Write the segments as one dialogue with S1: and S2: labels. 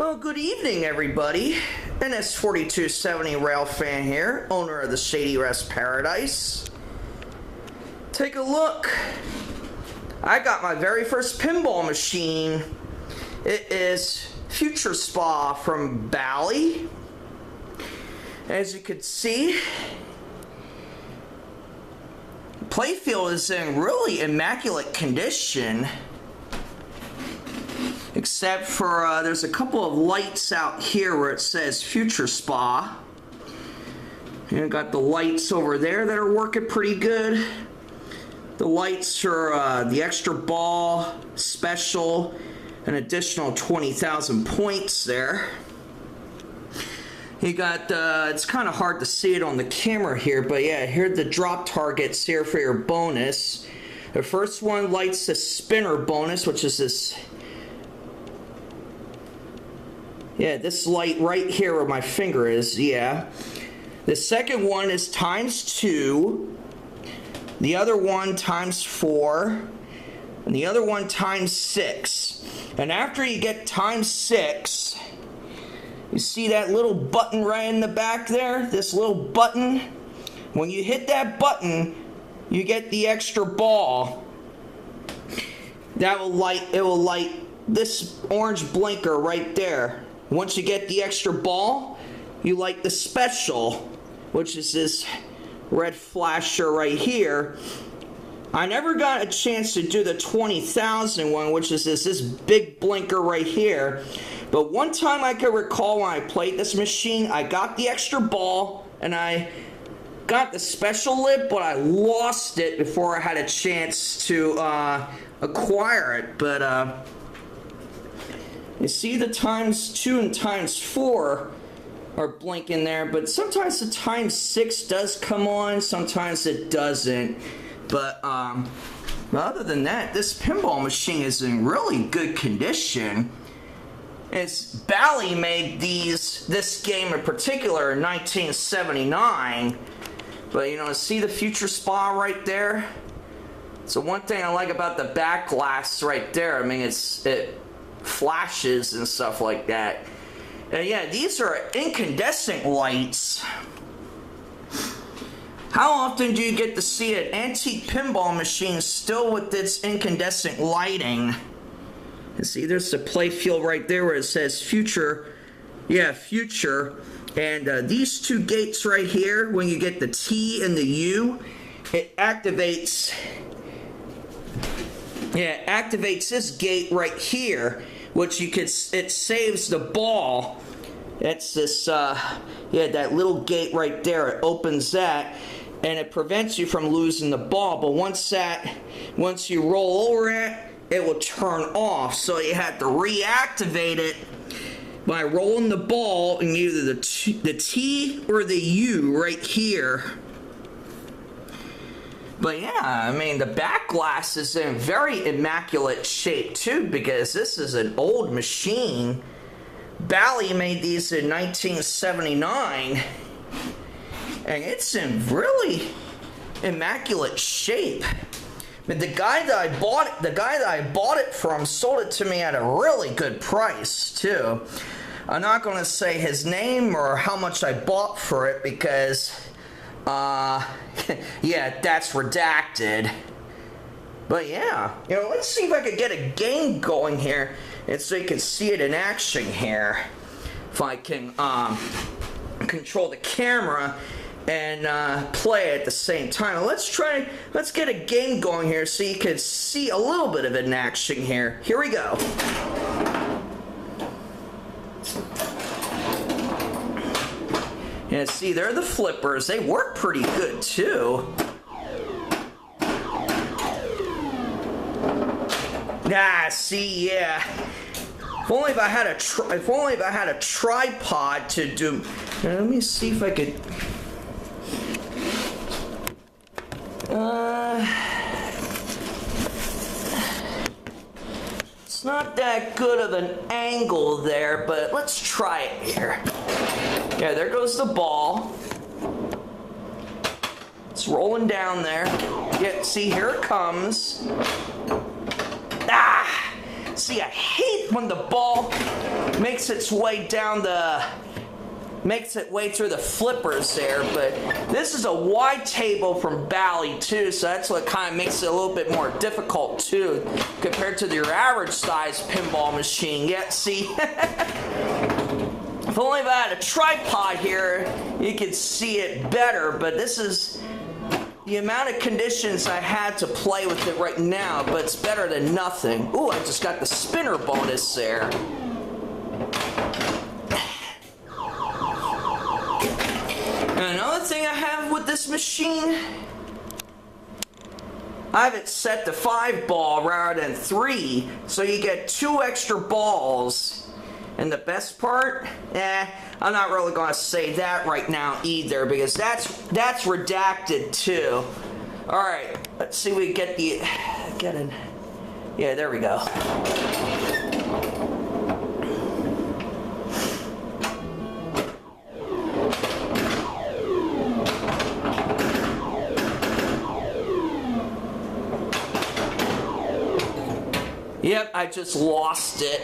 S1: Well, good evening, everybody. NS4270 Rail Fan here, owner of the Shady Rest Paradise. Take a look. I got my very first pinball machine. It is Future Spa from Bally. As you can see, the playfield is in really immaculate condition. Except for there's a couple of lights out here where it says Future Spa. And got the lights over there that are working pretty good. The lights are the extra ball special, an additional 20,000 points there. You got it's kind of hard to see it on the camera here, but yeah, here are the drop targets here for your bonus. The first one lights the spinner bonus, which is this. Yeah, this light right here where my finger is, yeah. The second one is ×2. The other one ×4. And the other one ×6. And after you get ×6, you see that little button right in the back there? This little button? When you hit that button, you get the extra ball. That will light, it will light this orange blinker right there. Once you get the extra ball, you light the special, which is this red flasher right here. I never got a chance to do the 20,000 one, which is this big blinker right here. But one time I can recall when I played this machine, I got the extra ball and I got the special lid, but I lost it before I had a chance to acquire it. But you see the ×2 and ×4 are blinking there, but sometimes the ×6 does come on, sometimes it doesn't. But other than that, this pinball machine is in really good condition. Bally made this game in particular in 1979. But you know, see the Future Spa right there? So one thing I like about the back glass right there, I mean, it flashes and stuff like that. And yeah, these are incandescent lights. How often do you get to see an antique pinball machine still with its incandescent lighting? And see, there's the playfield right there where it says Future. Yeah, Future. And these two gates right here, when you get the T and the U, it activates. Yeah, it activates this gate right here, which it saves the ball. It's this, yeah, that little gate right there. It opens that, and it prevents you from losing the ball. But once you roll over it, it will turn off. So you have to reactivate it by rolling the ball in either the T or the U right here. But yeah, I mean, the back glass is in very immaculate shape too, because this is an old machine. Bally made these in 1979, and it's in really immaculate shape. But the guy that I bought it from sold it to me at a really good price too. I'm not going to say his name or how much I bought for it because yeah, that's redacted. But yeah, you know, let's see if I could get a game going here, and so you can see it in action here. If I can control the camera and play at the same time. Let's get a game going here so you can see a little bit of it in action here. Here we go. Yeah, see, they're the flippers. They work pretty good too. Ah, see, yeah. If only if I had a tripod to do. Let me see if I could. It's not that good of an angle there, but let's try it here. Yeah, there goes the ball. It's rolling down there. Yeah, see, here it comes. Ah! See, I hate when the ball makes its way down the, makes its way through the flippers there. But this is a wide table from Bally too, so that's what kind of makes it a little bit more difficult too, compared to your average size pinball machine. Yeah, see, if only if I had a tripod here, you could see it better, but this is the amount of conditions I had to play with it right now, but it's better than nothing. Ooh, I just got the spinner bonus there. And another thing I have with this machine, I have it set to 5 ball rather than 3, so you get 2 extra balls. And the best part, I'm not really gonna say that right now either, because that's redacted too. All right, let's see. We get the yeah, there we go. Yep, I just lost it.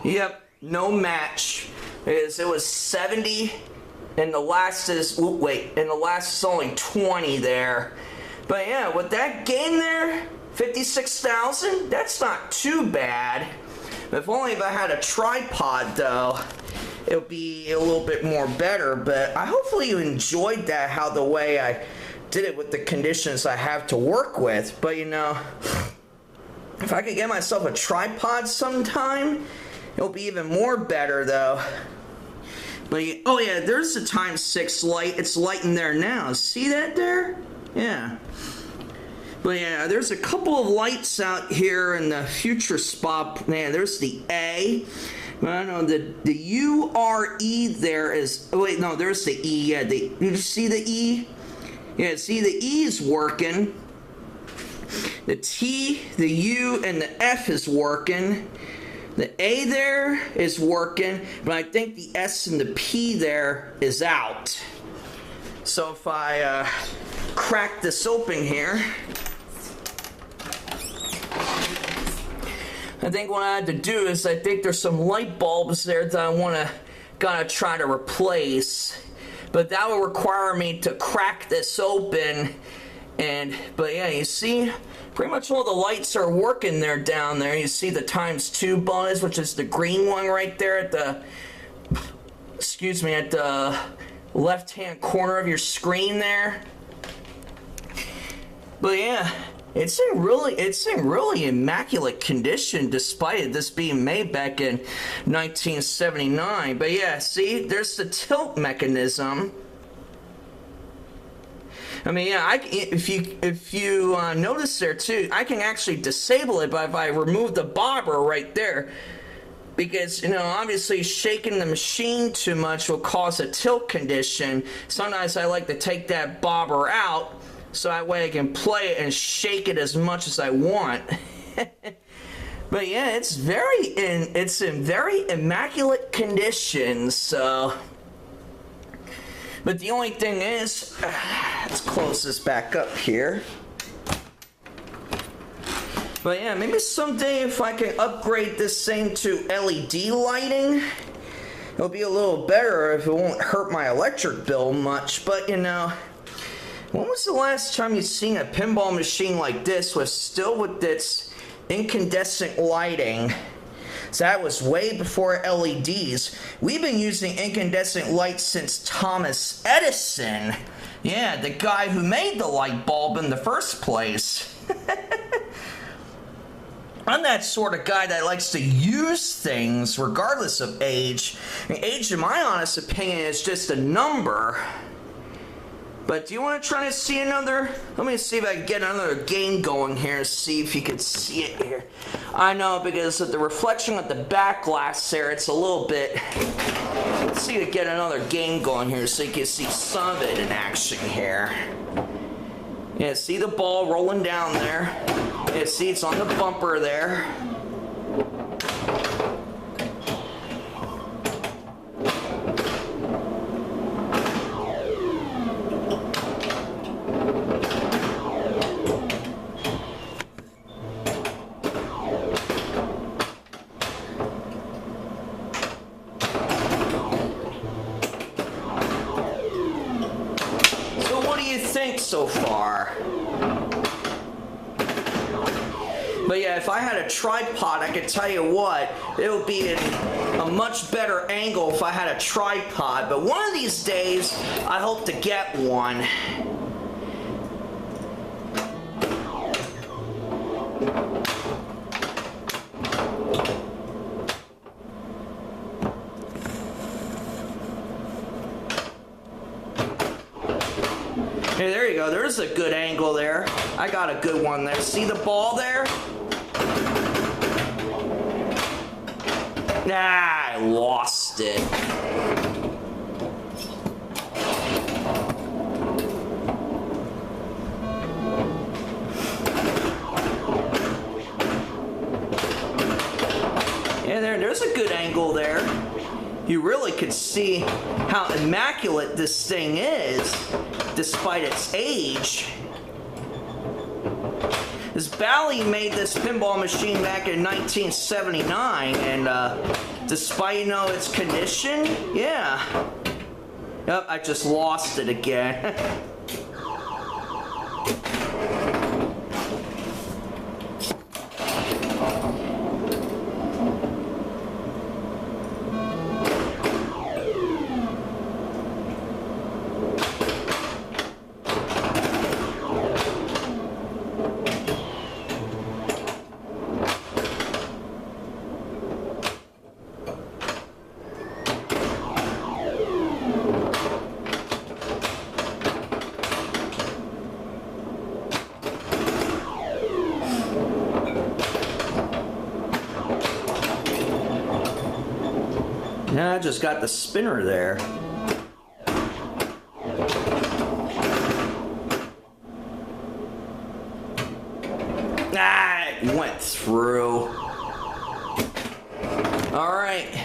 S1: Yep, no match. It was 70, and the last is, and the last is only 20 there. But yeah, with that game there, 56,000, that's not too bad. If only if I had a tripod though, it would be a little bit more better. But hopefully you enjoyed that, how the way I did it with the conditions I have to work with. But you know, if I could get myself a tripod sometime, it'll be even more better though. But oh yeah, there's the ×6 light. It's light in there now. See that there? Yeah. But yeah, there's a couple of lights out here in the future spot. Man, there's the A. But I don't know, the U-R-E there is, oh wait, no, there's the E. Yeah, did you see the E? Yeah, see the E is working. The T, the U, and the F is working. The A there is working, but I think the S and the P there is out. So if I crack this open here, I think what I had to do is, I think there's some light bulbs there that I gotta try to replace. But that will require me to crack this open. But yeah, you see, pretty much all the lights are working there down there. You see the ×2 bonus, which is the green one right there at the, excuse me, at the left-hand corner of your screen there. But yeah, it's in really immaculate condition, despite this being made back in 1979. But yeah, see, there's the tilt mechanism. I mean, yeah, if you notice there too, I can actually disable it if I remove the bobber right there, because you know, obviously shaking the machine too much will cause a tilt condition. Sometimes I like to take that bobber out, so that way I can play it and shake it as much as I want. But yeah, it's in very immaculate condition. So. But the only thing is, let's close this back up here. But yeah, maybe someday if I can upgrade this thing to LED lighting, it'll be a little better if it won't hurt my electric bill much. But you know, when was the last time you seen a pinball machine like this with its incandescent lighting? So that was way before LEDs. We've been using incandescent lights since Thomas Edison. Yeah, the guy who made the light bulb in the first place. I'm that sort of guy that likes to use things regardless of age. And age, in my honest opinion, is just a number. But do you want to try to see another? Let me see if I can get another game going here. See if you can see it here. I know, because of the reflection of the back glass there, it's a little bit. Let's see if I get another game going here so you can see some of it in action here. Yeah, see the ball rolling down there. Yeah, see it's on the bumper there. But yeah, if I had a tripod, I could tell you what, it would be in a much better angle if I had a tripod. But one of these days, I hope to get one. Hey, there you go. There's a good angle there. I got a good one there. See the ball there? Nah, I lost it. Yeah, there's a good angle there. You really could see how immaculate this thing is, despite its age. This Bally made this pinball machine back in 1979, and despite, you know, its condition, yeah. Yep, I just lost it again. Yeah, I just got the spinner there. Ah, it went through. Alright.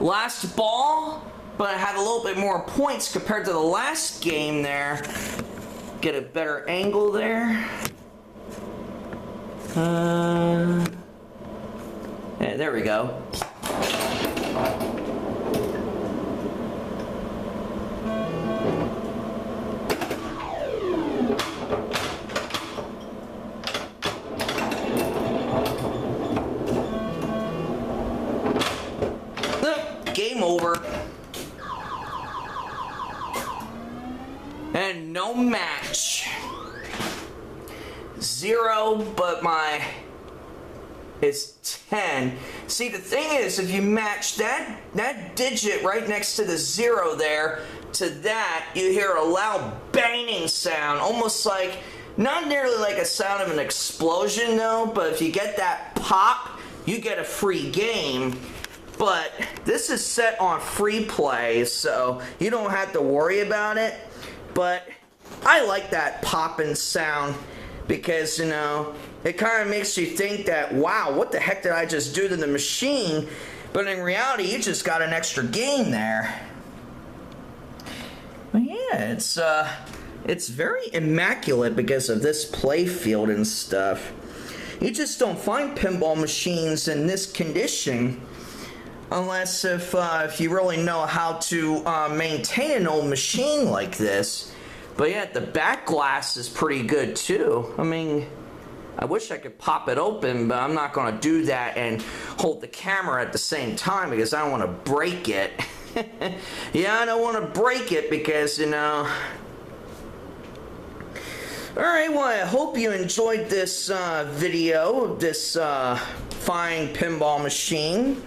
S1: Last ball, but I had a little bit more points compared to the last game there. Get a better angle there. Yeah, there we go. Game over. And no match. 0, but my is 10. See, the thing is, if you match that digit right next to the 0 there to that, you hear a loud banging sound, almost like, not nearly like a sound of an explosion though, but if you get that pop, you get a free game. But this is set on free play, so you don't have to worry about it. But I like that popping sound because, you know, it kind of makes you think that, wow, what the heck did I just do to the machine? But in reality, you just got an extra game there. But yeah, it's very immaculate because of this play field and stuff. You just don't find pinball machines in this condition unless if you really know how to maintain an old machine like this. But yeah, the back glass is pretty good too. I mean, I wish I could pop it open, but I'm not going to do that and hold the camera at the same time because I don't want to break it. Yeah, I don't want to break it because, you know. Alright, well, I hope you enjoyed this video of this fine pinball machine.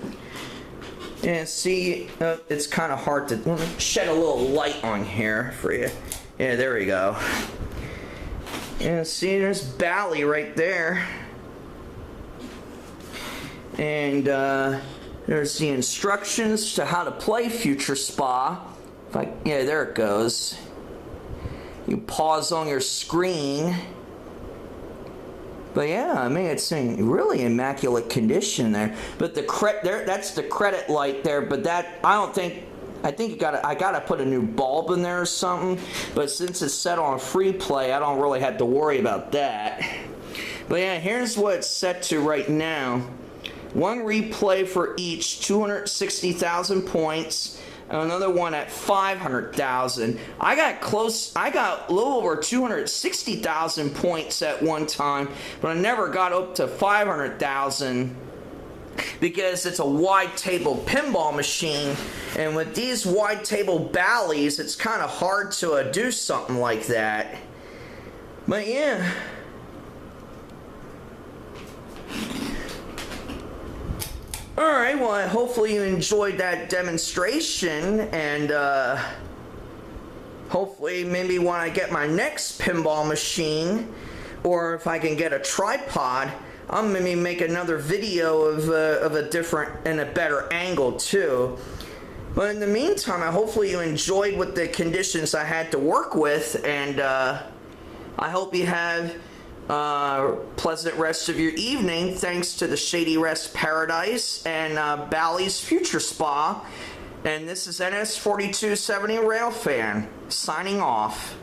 S1: And see, it's kind of hard to shed a little light on here for you. Yeah, there we go. And see, there's Bally right there. And there's the instructions to how to play Future Spa. Yeah, there it goes. You pause on your screen. But yeah, I mean, it's in really immaculate condition there. But the that's the credit light there. But that, I think I gotta put a new bulb in there or something. But since it's set on free play, I don't really have to worry about that. But yeah, here's what it's set to right now. 1 replay for each, 260,000 points. and another one at 500,000. I got a little over 260,000 points at one time, but I never got up to 500,000 because it's a wide table pinball machine, and with these wide table Bally's, it's kind of hard to do something like that. But yeah. Alright, well, hopefully you enjoyed that demonstration, and hopefully maybe when I get my next pinball machine, or if I can get a tripod, I'm going to make another video of a different and a better angle too. But in the meantime, hopefully you enjoyed with the conditions I had to work with, and I hope you have pleasant rest of your evening, thanks to the Shady Rest Paradise and Bally's Future Spa. And this is NS4270 Railfan, signing off.